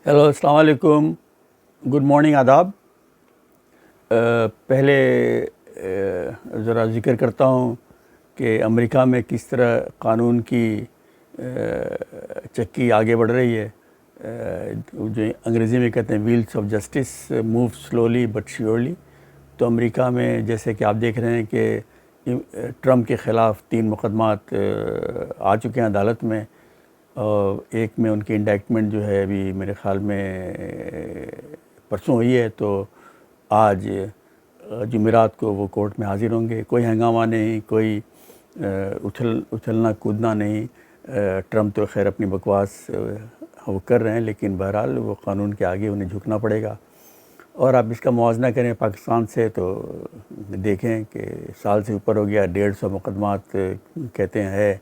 Hello, السلام علیکم، good morning, آداب۔ پہلے ذرا ذکر کرتا ہوں کہ امریکہ میں کس طرح قانون کی چکی آگے بڑھ رہی ہے، جو انگریزی میں کہتے ہیں wheels of justice move slowly but surely. تو امریکہ میں جیسے کہ آپ دیکھ رہے ہیں کہ ٹرمپ کے خلاف 3 مقدمات آ چکے ہیں عدالت میں، اور ایک میں ان کی انڈائکٹمنٹ جو ہے ابھی میرے خیال میں پرسوں ہوئی ہے، تو آج جمعرات کو وہ کورٹ میں حاضر ہوں گے۔ کوئی ہنگامہ نہیں، کوئی اچھلنا کودنا نہیں۔ ٹرمپ تو خیر اپنی بکواس وہ کر رہے ہیں، لیکن بہرحال وہ قانون کے آگے انہیں جھکنا پڑے گا۔ اور آپ اس کا موازنہ کریں پاکستان سے تو دیکھیں کہ سال سے اوپر ہو گیا، 150 مقدمات کہتے ہیں ہے،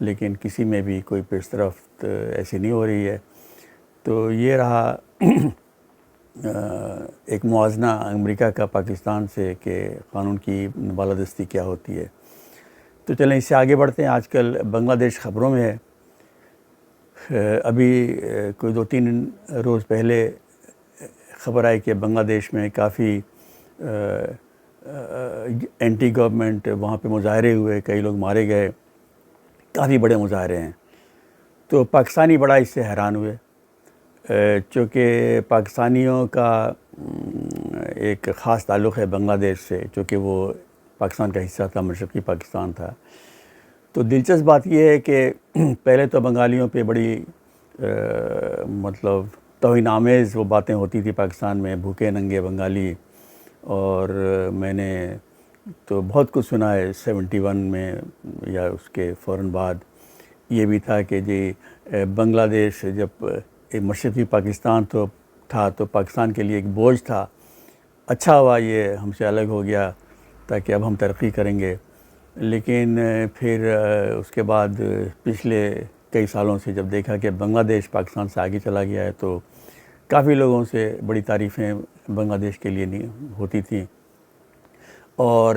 لیکن کسی میں بھی کوئی پیش رفت ایسی نہیں ہو رہی ہے۔ تو یہ رہا ایک موازنہ امریکہ کا پاکستان سے کہ قانون کی بالادستی کیا ہوتی ہے۔ تو چلیں اس سے آگے بڑھتے ہیں۔ آج کل بنگلہ دیش خبروں میں ہے۔ ابھی کوئی 2-3 روز پہلے خبر آئی کہ بنگلہ دیش میں کافی اینٹی گورنمنٹ وہاں پہ مظاہرے ہوئے، کئی لوگ مارے گئے، کافی بڑے مظاہرے ہیں۔ تو پاکستانی بڑا اس سے حیران ہوئے، چونکہ پاکستانیوں کا ایک خاص تعلق ہے بنگلہ دیش سے، چونکہ وہ پاکستان کا حصہ تھا، مشرقی پاکستان تھا۔ تو دلچسپ بات یہ ہے کہ پہلے تو بنگالیوں پہ بڑی مطلب توہین آمیز وہ باتیں ہوتی تھی پاکستان میں، بھوکے ننگے بنگالی، اور میں نے تو بہت کچھ سنا ہے 71 میں یا اس کے فوراً بعد۔ یہ بھی تھا کہ جی بنگلہ دیش جب مشرقی پاکستان تھا تو پاکستان کے لیے ایک بوجھ تھا، اچھا ہوا یہ ہم سے الگ ہو گیا تاکہ اب ہم ترقی کریں گے۔ لیکن پھر اس کے بعد پچھلے کئی سالوں سے جب دیکھا کہ بنگلہ دیش پاکستان سے آگے چلا گیا ہے، تو کافی لوگوں سے بڑی تعریفیں بنگلہ دیش کے لیے نہیں ہوتی تھیں۔ اور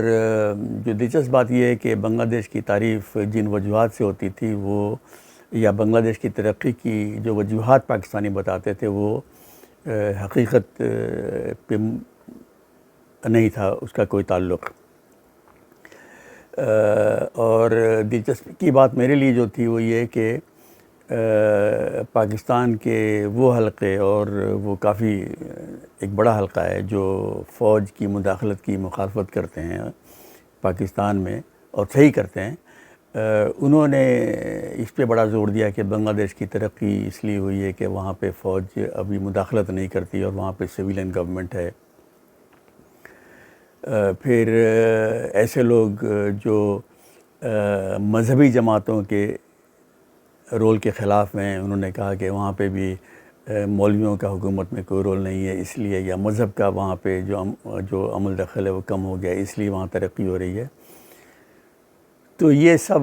جو دلچسپ بات یہ ہے کہ بنگلہ دیش کی تعریف جن وجوہات سے ہوتی تھی وہ، یا بنگلہ دیش کی ترقی کی جو وجوہات پاکستانی بتاتے تھے، وہ حقیقت پہ نہیں تھا اس کا کوئی تعلق۔ اور دلچسپی کی بات میرے لیے جو تھی وہ یہ کہ پاکستان کے وہ حلقے، اور وہ کافی ایک بڑا حلقہ ہے جو فوج کی مداخلت کی مخالفت کرتے ہیں پاکستان میں، اور صحیح کرتے ہیں، انہوں نے اس پہ بڑا زور دیا کہ بنگلہ دیش کی ترقی اس لیے ہوئی ہے کہ وہاں پہ فوج ابھی مداخلت نہیں کرتی اور وہاں پہ سویلین گورنمنٹ ہے۔ پھر ایسے لوگ جو مذہبی جماعتوں کے رول کے خلاف ہیں، انہوں نے کہا کہ وہاں پہ بھی مولویوں کا حکومت میں کوئی رول نہیں ہے اس لیے، یا مذہب کا وہاں پہ جو عمل دخل ہے وہ کم ہو گیا اس لیے وہاں ترقی ہو رہی ہے۔ تو یہ سب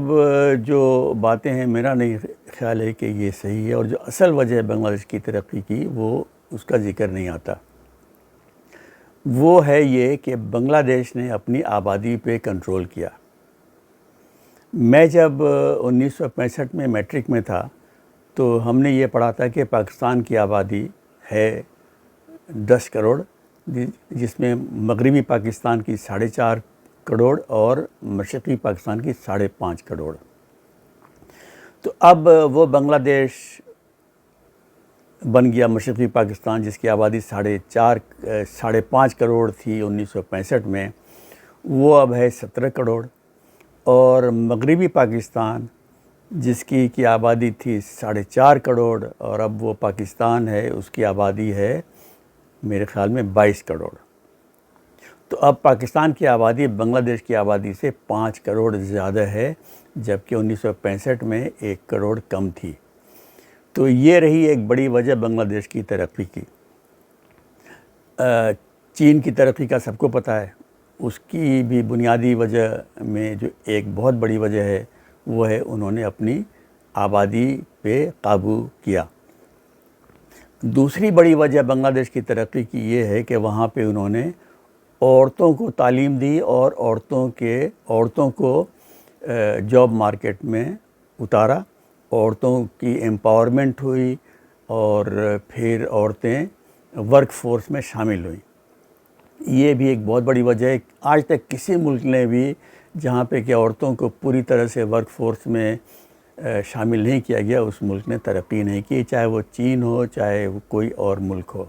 جو باتیں ہیں، میرا نہیں خیال ہے کہ یہ صحیح ہے، اور جو اصل وجہ ہے بنگلہ دیش کی ترقی کی وہ اس کا ذکر نہیں آتا۔ وہ ہے یہ کہ بنگلہ دیش نے اپنی آبادی پہ کنٹرول کیا۔ میں جب 1965 میں میٹرک میں تھا تو ہم نے یہ پڑھا تھا کہ پاکستان کی آبادی ہے 10 کروڑ، جس میں مغربی پاکستان کی 4.5 کروڑ اور مشرقی پاکستان کی 5.5 کروڑ۔ تو اب وہ بنگلہ دیش بن گیا مشرقی پاکستان، جس کی آبادی 5.5 کروڑ تھی 1965 میں، وہ اب ہے 17 کروڑ۔ اور مغربی پاکستان جس کی آبادی تھی 4.5 کروڑ، اور اب وہ پاکستان ہے، اس کی آبادی ہے میرے خیال میں 22 کروڑ۔ تو اب پاکستان کی آبادی بنگلہ دیش کی آبادی سے 5 کروڑ زیادہ ہے، جبکہ 1965 میں 1 کروڑ کم تھی۔ تو یہ رہی ایک بڑی وجہ بنگلہ دیش کی ترقی کی۔ چین کی ترقی کا سب کو پتہ ہے، اس کی بھی بنیادی وجہ میں جو ایک بہت بڑی وجہ ہے وہ ہے انہوں نے اپنی آبادی پہ قابو کیا۔ دوسری بڑی وجہ بنگلہ دیش کی ترقی کی یہ ہے کہ وہاں پہ انہوں نے عورتوں کو تعلیم دی، اور عورتوں کو جاب مارکیٹ میں اتارا، عورتوں کی امپاورمنٹ ہوئی، اور پھر عورتیں ورک فورس میں شامل ہوئیں. یہ بھی ایک بہت بڑی وجہ ہے. آج تک کسی ملک نے بھی جہاں پہ کہ عورتوں کو پوری طرح سے ورک فورس میں شامل نہیں کیا گیا, اس ملک نے ترقی نہیں کی, چاہے وہ چین ہو چاہے وہ کوئی اور ملک ہو.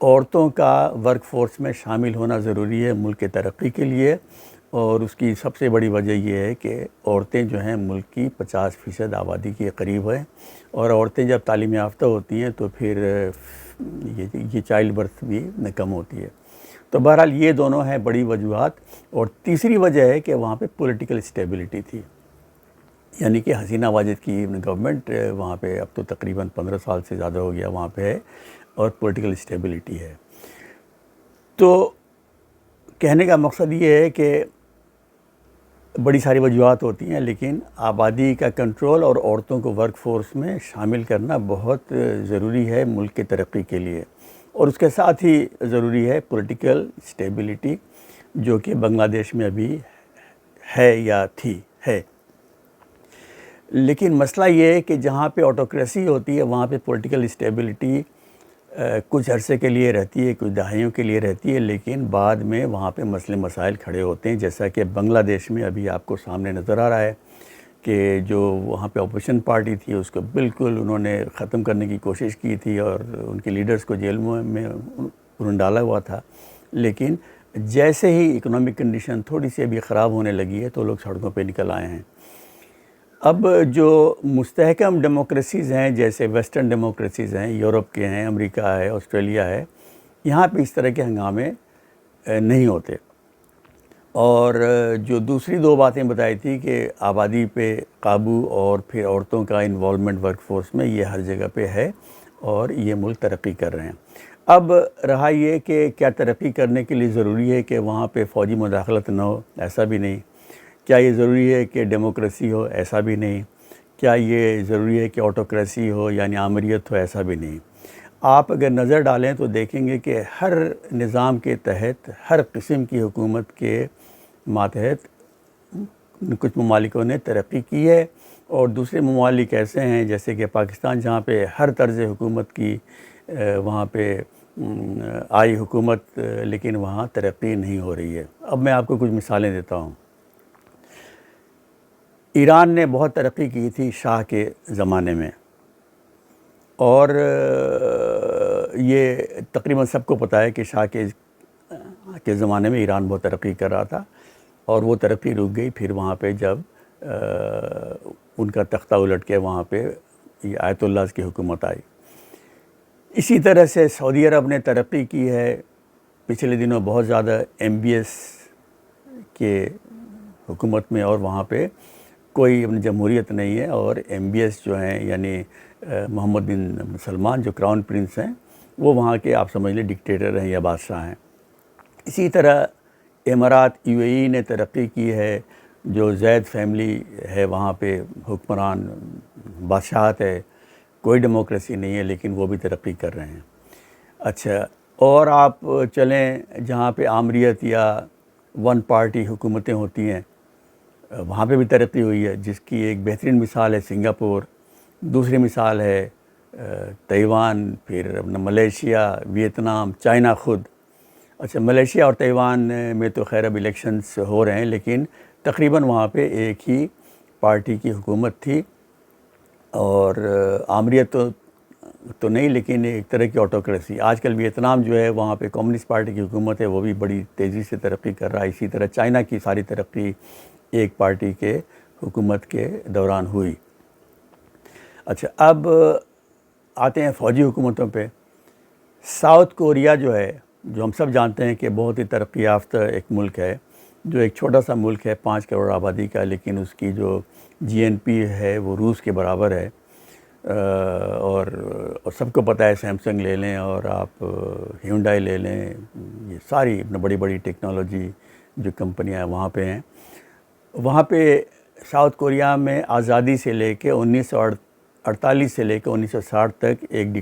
عورتوں کا ورک فورس میں شامل ہونا ضروری ہے ملک کی ترقی کے لیے, اور اس کی سب سے بڑی وجہ یہ ہے کہ عورتیں جو ہیں ملک کی 50% آبادی کے قریب ہیں, اور عورتیں جب تعلیم یافتہ ہوتی ہیں تو پھر یہ چائلڈ برتھ بھی کم ہوتی ہے. تو بہرحال یہ دونوں ہیں بڑی وجوہات. اور تیسری وجہ ہے کہ وہاں پہ پولیٹیکل اسٹیبلٹی تھی, یعنی کہ حسینہ واجد کی گورنمنٹ وہاں پہ اب تو تقریباً 15 سال سے زیادہ ہو گیا وہاں پہ ہے, اور پولیٹیکل اسٹیبلٹی ہے. تو کہنے کا مقصد یہ ہے کہ بڑی ساری وجوہات ہوتی ہیں, لیکن آبادی کا کنٹرول اور عورتوں کو ورک فورس میں شامل کرنا بہت ضروری ہے ملک کی ترقی کے لیے. اور اس کے ساتھ ہی ضروری ہے پولیٹیکل اسٹیبلٹی, جو کہ بنگلہ دیش میں ابھی ہے یا تھی ہے. لیکن مسئلہ یہ ہے کہ جہاں پہ آٹوکریسی ہوتی ہے وہاں پہ پولیٹیکل اسٹیبلٹی کچھ عرصے کے لیے رہتی ہے, کچھ دہائیوں کے لیے رہتی ہے, لیکن بعد میں وہاں پہ مسئلے مسائل کھڑے ہوتے ہیں, جیسا کہ بنگلہ دیش میں ابھی آپ کو سامنے نظر آ رہا ہے کہ جو وہاں پہ اپوزیشن پارٹی تھی اس کو بالکل انہوں نے ختم کرنے کی کوشش کی تھی, اور ان کے لیڈرز کو جیل میں انہوں نے ڈالا ہوا تھا. لیکن جیسے ہی اکنامک کنڈیشن تھوڑی سی ابھی خراب ہونے لگی ہے تو لوگ سڑکوں پہ نکل آئے ہیں. اب جو مستحکم ڈیموکریسیز ہیں جیسے ویسٹرن ڈیموکریسیز ہیں, یورپ کے ہیں, امریکہ ہے, آسٹریلیا ہے, یہاں پہ اس طرح کے ہنگامے نہیں ہوتے. اور جو دوسری دو باتیں بتائی تھی کہ آبادی پہ قابو اور پھر عورتوں کا انوالومنٹ ورک فورس میں, یہ ہر جگہ پہ ہے اور یہ ملک ترقی کر رہے ہیں. اب رہا یہ کہ کیا ترقی کرنے کے لیے ضروری ہے کہ وہاں پہ فوجی مداخلت نہ ہو, ایسا بھی نہیں. کیا یہ ضروری ہے کہ ڈیموکریسی ہو, ایسا بھی نہیں. کیا یہ ضروری ہے کہ آٹوکریسی ہو یعنی آمریت ہو, ایسا بھی نہیں. آپ اگر نظر ڈالیں تو دیکھیں گے کہ ہر نظام کے تحت, ہر قسم کی حکومت کے ماتحت کچھ ممالکوں نے ترقی کی ہے, اور دوسرے ممالک ایسے ہیں جیسے کہ پاکستان جہاں پہ ہر طرز حکومت کی وہاں پہ آئی حکومت, لیکن وہاں ترقی نہیں ہو رہی ہے. اب میں آپ کو کچھ مثالیں دیتا ہوں. ایران نے بہت ترقی کی تھی شاہ کے زمانے میں, اور یہ تقریباً سب کو پتہ ہے کہ شاہ کے زمانے میں ایران بہت ترقی کر رہا تھا, اور وہ ترقی رک گئی پھر وہاں پہ جب ان کا تختہ الٹ کے وہاں پہ یہ آیت اللہ کی حکومت آئی. اسی طرح سے سعودی عرب نے ترقی کی ہے پچھلے دنوں بہت زیادہ MBS کے حکومت میں, اور وہاں پہ کوئی جمہوریت نہیں ہے, اور MBS جو ہیں یعنی محمد بن سلمان جو کراؤن پرنس ہیں وہ وہاں کے آپ سمجھ لیں ڈکٹیٹر ہیں یا بادشاہ ہیں. اسی طرح امارات UAE نے ترقی کی ہے, جو زید فیملی ہے وہاں پہ حکمران بادشاہت ہے, کوئی ڈیموکریسی نہیں ہے لیکن وہ بھی ترقی کر رہے ہیں. اچھا, اور آپ چلیں جہاں پہ آمریت یا ون پارٹی حکومتیں ہوتی ہیں وہاں پہ بھی ترقی ہوئی ہے, جس کی ایک بہترین مثال ہے سنگاپور, دوسری مثال ہے تائیوان, پھر ملیشیا, ویتنام, چائنا خود. اچھا, ملیشیا اور تائیوان میں تو خیر اب الیکشنز ہو رہے ہیں, لیکن تقریباً وہاں پہ ایک ہی پارٹی کی حکومت تھی, اور آمریت تو نہیں لیکن ایک طرح کی آٹوکریسی. آج کل ویتنام جو ہے وہاں پہ کمیونسٹ پارٹی کی حکومت ہے, وہ بھی بڑی تیزی سے ترقی کر رہا ہے. اسی طرح چائنا کی ساری ترقی ایک پارٹی کے حکومت کے دوران ہوئی. اچھا, اب آتے ہیں فوجی حکومتوں پہ. ساؤتھ کوریا جو ہے, جو ہم سب جانتے ہیں کہ بہت ہی ترقی یافتہ ایک ملک ہے, جو ایک چھوٹا سا ملک ہے 5 کروڑ آبادی کا, لیکن اس کی جو GNP ہے وہ روس کے برابر ہے. اور سب کو پتہ ہے سیمسنگ لے لیں اور آپ ہیونڈائی لے لیں, یہ ساری بڑی بڑی ٹیکنالوجی جو کمپنیاں وہاں پہ ہیں. وہاں پہ ساؤتھ کوریا میں آزادی سے لے کے 1948 سے لے کے 1960 تک ایک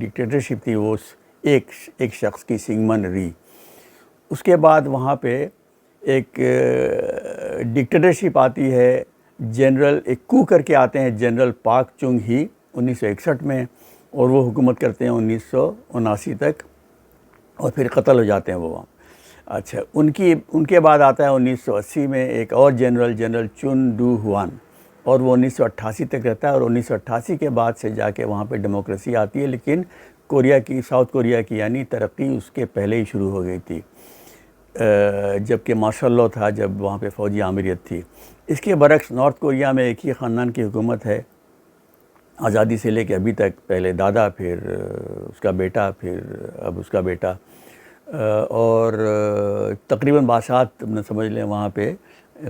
ڈکٹیٹرشپ تھی, وہ ایک شخص کی, سنگمن ری. اس کے بعد وہاں پہ ایک ڈکٹیٹرشپ آتی ہے, جنرل ایک کو کر کے آتے ہیں جنرل پاک چنگ ہی, 1961 میں، اور وہ حکومت کرتے ہیں 1979 تک، اور پھر قتل ہو جاتے ہیں وہ وہاں۔ اچھا، ان کے بعد آتا ہے 1980 میں ایک اور جنرل چن ڈو ہوان، اور وہ 1988 تک رہتا ہے، اور 1988 کے بعد سے جا کے وہاں پہ ڈیموکریسی آتی ہے، لیکن ساؤتھ کوریا کی یعنی ترقی اس کے پہلے ہی شروع ہو گئی تھی، جبکہ مارشل لاء تھا جب وہاں پہ فوجی آمریت تھی۔ اس کے برعکس نارتھ کوریا میں ایک ہی خاندان کی حکومت ہے آزادی سے لے کے ابھی تک، پہلے دادا، پھر اس کا بیٹا، پھر اب اس کا بیٹا، اور تقریباً بادشاہت سمجھ لیں وہاں پہ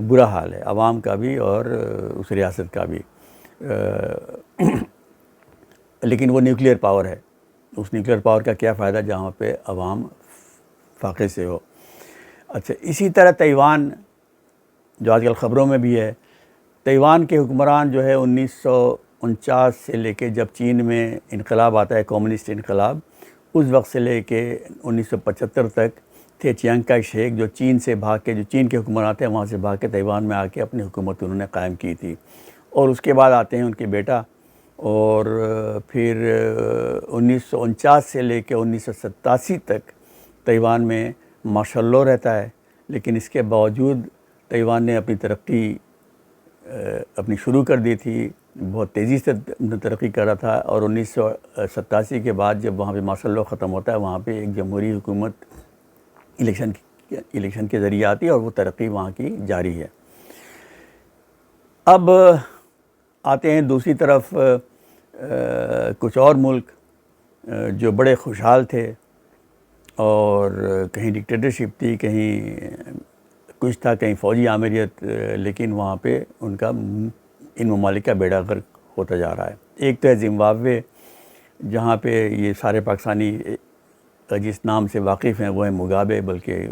برا حال ہے، عوام کا بھی اور اس ریاست کا بھی، لیکن وہ نیوکلیر پاور ہے۔ اس نیوکلیر پاور کا کیا فائدہ جہاں پہ عوام فاقے سے ہو۔ اچھا، اسی طرح تائیوان جو آج کل خبروں میں بھی ہے، تائیوان کے حکمران جو ہے 1949 سے لے کے جب چین میں انقلاب آتا ہے، کمیونسٹ انقلاب، اس وقت سے لے کے 1975 تک تھے چیانگ کائی شیک، جو چین سے بھاگ کے، جو چین کے حکمران تھے وہاں سے بھاگ کے تائیوان میں آ کے اپنی حکومت انہوں نے قائم کی تھی، اور اس کے بعد آتے ہیں ان کے بیٹا، اور پھر 1949 سے لے کے 1987 تک تائیوان میں مارشل لاء رہتا ہے، لیکن اس کے باوجود تائیوان نے اپنی ترقی اپنی شروع کر دی تھی، بہت تیزی سے ترقی کر رہا تھا، اور 1987 کے بعد جب وہاں پہ مارشل لاء ختم ہوتا ہے، وہاں پہ ایک جمہوری حکومت الیکشن کے ذریعے آتی ہے، اور وہ ترقی وہاں کی جاری ہے۔ اب آتے ہیں دوسری طرف کچھ اور ملک جو بڑے خوشحال تھے، اور کہیں ڈکٹیٹرشپ تھی، کہیں کچھ تھا، کہیں فوجی آمریت، لیکن وہاں پہ ان کا ان ممالک کا بیڑا غرق ہوتا جا رہا ہے۔ ایک تو ہے زمبابوے، جہاں پہ یہ سارے پاکستانی جس نام سے واقف ہیں وہ ہیں مگابے، بلکہ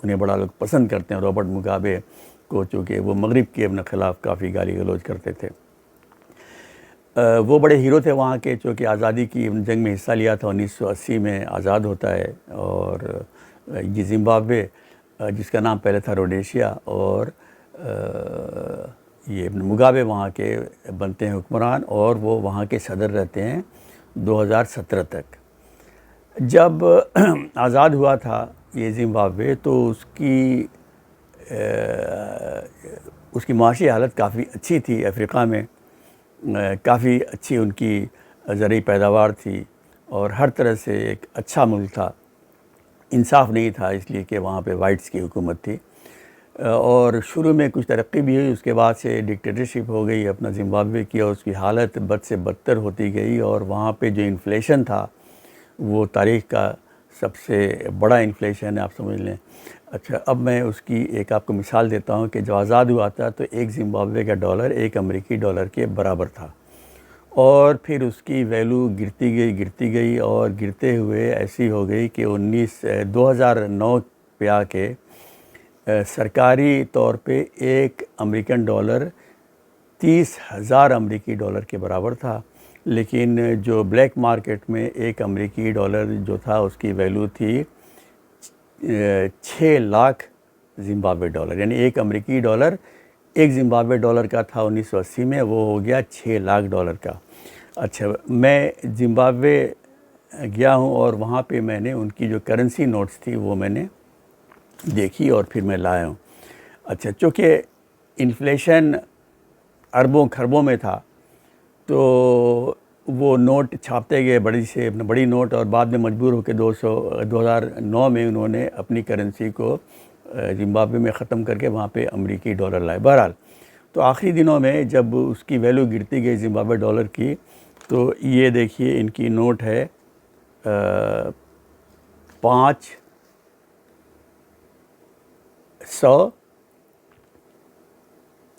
انہیں بڑا لوگ پسند کرتے ہیں رابرٹ مگابے کو، چونکہ وہ مغرب کے اپنے خلاف کافی گالی گلوچ کرتے تھے۔ وہ بڑے ہیرو تھے وہاں کے، چونکہ آزادی کی جنگ میں حصہ لیا تھا، 1980 میں آزاد ہوتا ہے، اور یہ زمبابوے جس کا نام پہلے تھا روڈیشیا، اور یہ مگابے وہاں کے بنتے ہیں حکمران، اور وہ وہاں کے صدر رہتے ہیں 2017 تک۔ جب آزاد ہوا تھا یہ زمبابوے تو اس کی معاشی حالت کافی اچھی تھی، افریقہ میں کافی اچھی ان کی زرعی پیداوار تھی، اور ہر طرح سے ایک اچھا ملک تھا۔ انصاف نہیں تھا اس لیے کہ وہاں پہ وائٹس کی حکومت تھی، اور شروع میں کچھ ترقی بھی ہوئی، اس کے بعد سے ڈکٹیٹرشپ ہو گئی اپنا زمبابوے کی، اور اس کی حالت بد سے بدتر ہوتی گئی، اور وہاں پہ جو انفلیشن تھا وہ تاریخ کا سب سے بڑا انفلیشن ہے، آپ سمجھ لیں۔ اچھا، اب میں اس کی ایک آپ کو مثال دیتا ہوں کہ جب آزاد ہوا تھا تو ایک زمبابوے کا ڈالر ایک امریکی ڈالر کے برابر تھا، اور پھر اس کی ویلیو گرتی گئی اور گرتے ہوئے ایسی ہو گئی کہ 2009 پہ آ کے سرکاری طور پہ ایک امریکن ڈالر 30,000 امریکی ڈالر کے برابر تھا، لیکن جو بلیک مارکیٹ میں ایک امریکی ڈالر جو تھا اس کی ویلیو تھی 6 لاکھ زمبابوے ڈالر، یعنی ایک امریکی ڈالر ایک زمبابوے ڈالر کا تھا 1980 میں، وہ ہو گیا 6 لاکھ ڈالر کا۔ اچھا، میں زمبابوے گیا ہوں، اور وہاں پہ میں نے ان کی جو کرنسی نوٹس تھی وہ میں نے دیکھی، اور پھر میں لایا ہوں۔ اچھا، چونکہ انفلیشن اربوں خربوں میں تھا تو وہ نوٹ چھاپتے گئے، بڑی نوٹ، اور بعد میں مجبور ہو کے 2009 میں انہوں نے اپنی کرنسی کو زمبابوے میں ختم کر کے وہاں پہ امریکی ڈالر لائے۔ بہرحال تو آخری دنوں میں جب اس کی ویلیو گرتی گئی زمبابوے ڈالر کی، تو یہ دیکھیے ان کی نوٹ ہے 500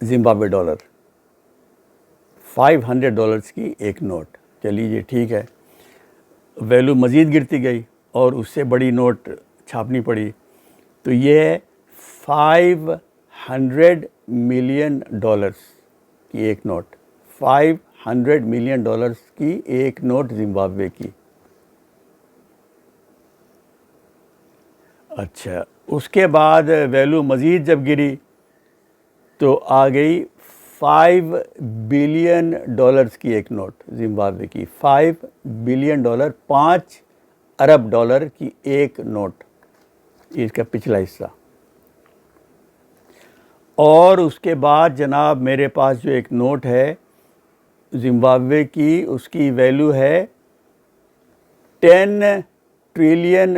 زمبابوے ڈالر، 500 ڈالرز کی ایک نوٹ۔ چلیے یہ ٹھیک ہے، ویلیو مزید گرتی گئی اور اس سے بڑی نوٹ چھاپنی پڑی، تو یہ 500 ملین ڈالرز کی ایک نوٹ، 500 ملین ڈالرز کی ایک نوٹ زمبابوے کی۔ اچھا، اس کے بعد ویلیو مزید جب گری تو آ گئی $5 بلین کی ایک نوٹ زمبابوے کی، $5 بلین، 5 ارب ڈالر کی ایک نوٹ، یہ اس کا پچھلا حصہ۔ اور اس کے بعد جناب میرے پاس جو ایک نوٹ ہے زمبابوے کی، اس کی ویلیو ہے $10 ٹریلین،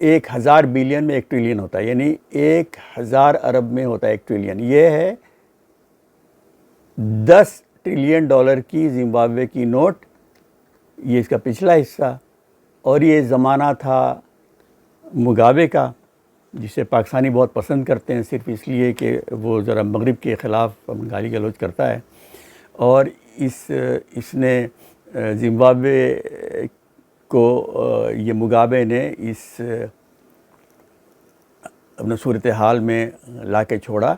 1,000 بلین میں 1 ٹریلین ہوتا ہے، یعنی 1,000 ارب میں ہوتا ہے 1 ٹریلین۔ یہ ہے $10 ٹریلین کی زمبابوے کی نوٹ، یہ اس کا پچھلا حصہ۔ اور یہ زمانہ تھا مگابے کا، جسے پاکستانی بہت پسند کرتے ہیں صرف اس لیے کہ وہ ذرا مغرب کے خلاف گالی گلوچ کرتا ہے، اور اس نے زمبابوے کو، یہ مگابے نے اس اپنے صورتحال میں لا کے چھوڑا۔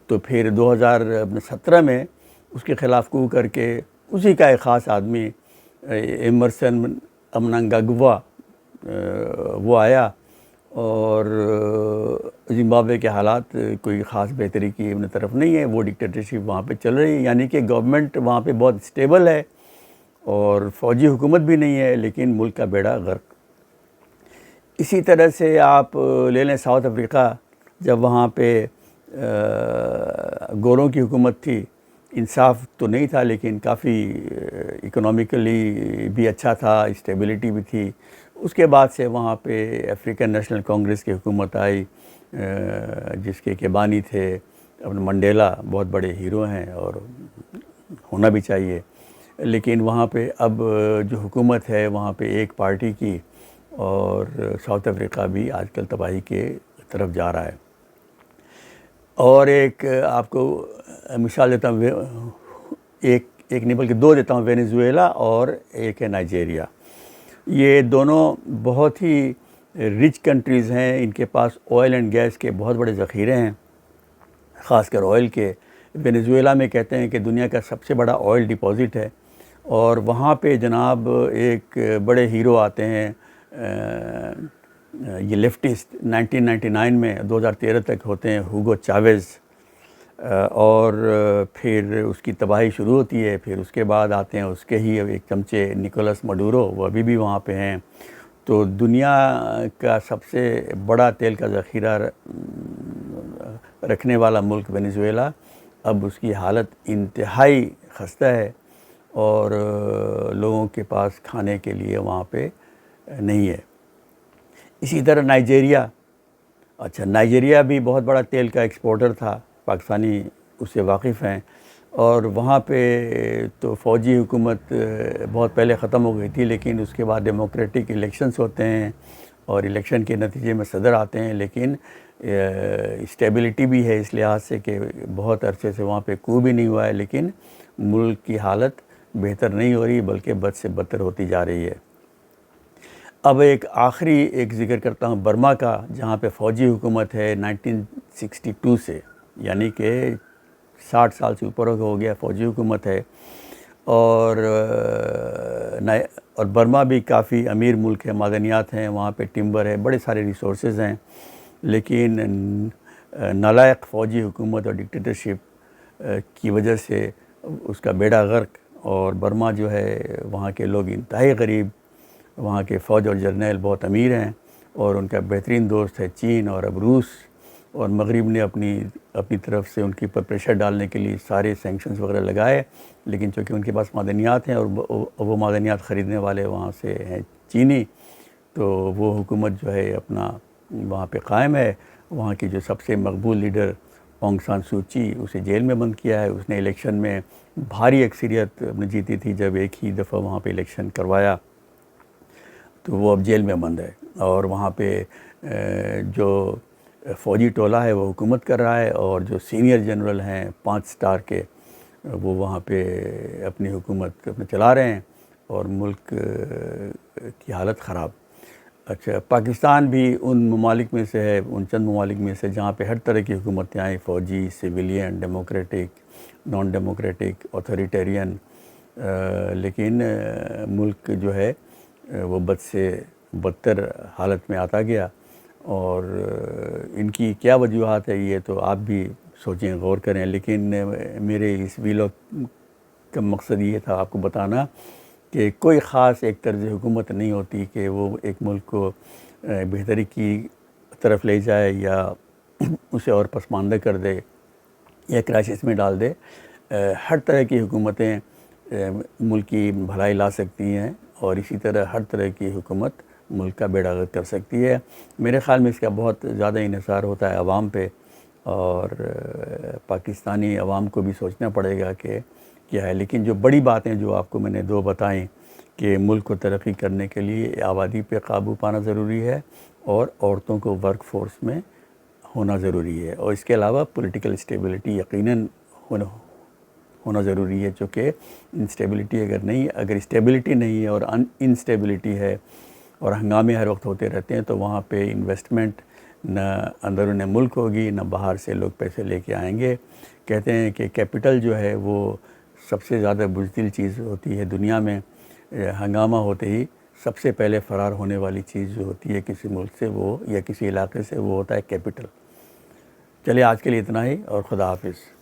تو پھر 2017 میں اس کے خلاف کو کر کے اسی کا ایک خاص آدمی ایمرسن منانگاگوا وہ آیا، اور زمبابوے کے حالات کوئی خاص بہتری کی اپنے طرف نہیں ہے، وہ ڈکٹیٹرشپ وہاں پہ چل رہی ہے، یعنی کہ گورنمنٹ وہاں پہ بہت اسٹیبل ہے اور فوجی حکومت بھی نہیں ہے، لیکن ملک کا بیڑا غرق۔ اسی طرح سے آپ لے لیں ساؤتھ افریقہ، جب وہاں پہ گوروں کی حکومت تھی، انصاف تو نہیں تھا لیکن کافی اکنومیکلی بھی اچھا تھا، اسٹیبلٹی بھی تھی۔ اس کے بعد سے وہاں پہ افریقن نیشنل کانگریس کی حکومت آئی، جس کے بانی تھے اپنے منڈیلا، بہت بڑے ہیرو ہیں اور ہونا بھی چاہیے۔ لیکن وہاں پہ اب جو حکومت ہے وہاں پہ ایک پارٹی کی، اور ساؤتھ افریقہ بھی آج کل تباہی کے طرف جا رہا ہے۔ اور ایک آپ کو مثال دیتا ہوں، ایک نہیں بلکہ 2 دیتا ہوں، وینیزویلا اور ایک ہے نائجیریا۔ یہ دونوں بہت ہی رچ کنٹریز ہیں، ان کے پاس آئل اینڈ گیس کے بہت بڑے ذخیرے ہیں، خاص کر آئل کے۔ وینیزویلا میں کہتے ہیں کہ دنیا کا سب سے بڑا آئل ڈپازٹ ہے، اور وہاں پہ جناب ایک بڑے ہیرو آتے ہیں، یہ لیفٹسٹ 1999 میں 2013 تک ہوتے ہیں، ہوگو چاویز، اور پھر اس کی تباہی شروع ہوتی ہے۔ پھر اس کے بعد آتے ہیں اس کے ہی ایک چمچے نکولس مڈورو، وہ ابھی بھی وہاں پہ ہیں۔ تو دنیا کا سب سے بڑا تیل کا ذخیرہ رکھنے والا ملک وینیزویلا، اب اس کی حالت انتہائی خستہ ہے، اور لوگوں کے پاس کھانے کے لیے وہاں پہ نہیں ہے۔ اسی طرح نائجیریا، نائجیریا بھی بہت بڑا تیل کا ایکسپورٹر تھا، پاکستانی اس سے واقف ہیں، اور وہاں پہ تو فوجی حکومت بہت پہلے ختم ہو گئی تھی، لیکن اس کے بعد ڈیموکریٹک الیکشنز ہوتے ہیں، اور الیکشن کے نتیجے میں صدر آتے ہیں، لیکن اسٹیبلٹی بھی ہے اس لحاظ سے کہ بہت عرصے سے وہاں پہ کو بھی نہیں ہوا ہے، لیکن ملک کی حالت بہتر نہیں ہو رہی بلکہ بد سے بدتر ہوتی جا رہی ہے۔ اب آخری ذکر کرتا ہوں برما کا، جہاں پہ فوجی حکومت ہے 1962 سے، یعنی کہ 60 سال سے اوپر ہو گیا فوجی حکومت ہے، اور برما بھی کافی امیر ملک ہے، معدنیات ہیں وہاں پہ، ٹمبر ہے، بڑے سارے ریسورسز ہیں، لیکن نالائق فوجی حکومت اور ڈکٹیٹرشپ کی وجہ سے اس کا بیڑا غرق، اور برما جو ہے وہاں کے لوگ انتہائی غریب، وہاں کے فوج اور جرنیل بہت امیر ہیں، اور ان کا بہترین دوست ہے چین اور اب روس، اور مغرب نے اپنی طرف سے ان کے اوپر پریشر ڈالنے کے لیے سارے سینکشنز وغیرہ لگائے، لیکن چونکہ ان کے پاس معدنیات ہیں اور وہ معدنیات خریدنے والے وہاں سے ہیں چینی، تو وہ حکومت جو ہے اپنا وہاں پہ قائم ہے۔ وہاں کی جو سب سے مقبول لیڈر اونگ سان سو چی، اسے جیل میں بند کیا ہے۔ اس نے الیکشن میں بھاری اکثریت جیتی تھی، جب ایک ہی دفعہ وہاں پہ الیکشن کروایا، تو وہ اب جیل میں بند ہے، اور وہاں پہ جو فوجی ٹولہ ہے وہ حکومت کر رہا ہے، اور جو سینئر جنرل ہیں 5 سٹار کے، وہ وہاں پہ اپنی حکومت چلا رہے ہیں، اور ملک کی حالت خراب۔ اچھا، پاکستان بھی ان ممالک میں سے ہے، ان چند ممالک میں سے جہاں پہ ہر طرح کی حکومتیں آئیں، فوجی، civilian, democratic, naan democratic, authoritarian, لیکن ملک جو ہے وہ بد سے بدتر حالت میں آتا گیا، اور ان کی کیا وجوہات ہے یہ تو آپ بھی سوچیں، غور کریں، لیکن میرے اس ویلاگ کا مقصد یہ تھا آپ کو بتانا کہ کوئی خاص ایک طرز حکومت نہیں ہوتی کہ وہ ایک ملک کو بہتری کی طرف لے جائے یا اسے اور پسماندہ کر دے یا کرائسس میں ڈال دے۔ ہر طرح کی حکومتیں ملک کی بھلائی لا سکتی ہیں، اور اسی طرح ہر طرح کی حکومت ملک کا بیڑا غرق کر سکتی ہے۔ میرے خیال میں اس کا بہت زیادہ انحصار ہوتا ہے عوام پہ، اور پاکستانی عوام کو بھی سوچنا پڑے گا کہ کیا ہے۔ لیکن جو بڑی باتیں جو آپ کو میں نے دو بتائیں کہ ملک کو ترقی کرنے کے لیے آبادی پہ قابو پانا ضروری ہے، اور عورتوں کو ورک فورس میں ہونا ضروری ہے، اور اس کے علاوہ پولیٹیکل اسٹیبلٹی یقیناً ہونا ضروری ہے، چونکہ انسٹیبلٹی اگر اسٹیبلٹی نہیں ہے اور انسٹیبلٹی ہے اور ہنگامے ہر وقت ہوتے رہتے ہیں تو وہاں پہ انویسٹمنٹ نہ اندرون ملک ہوگی، نہ باہر سے لوگ پیسے لے کے آئیں گے۔ کہتے ہیں کہ کیپٹل جو ہے وہ سب سے زیادہ بزدل چیز ہوتی ہے دنیا میں۔ ہنگامہ ہوتے ہی سب سے پہلے فرار ہونے والی چیز جو ہوتی ہے کسی ملک سے وہ یا کسی علاقے سے وہ ہوتا ہے کیپٹل۔ چلیے آج کے لیے اتنا ہی، اور خدا حافظ۔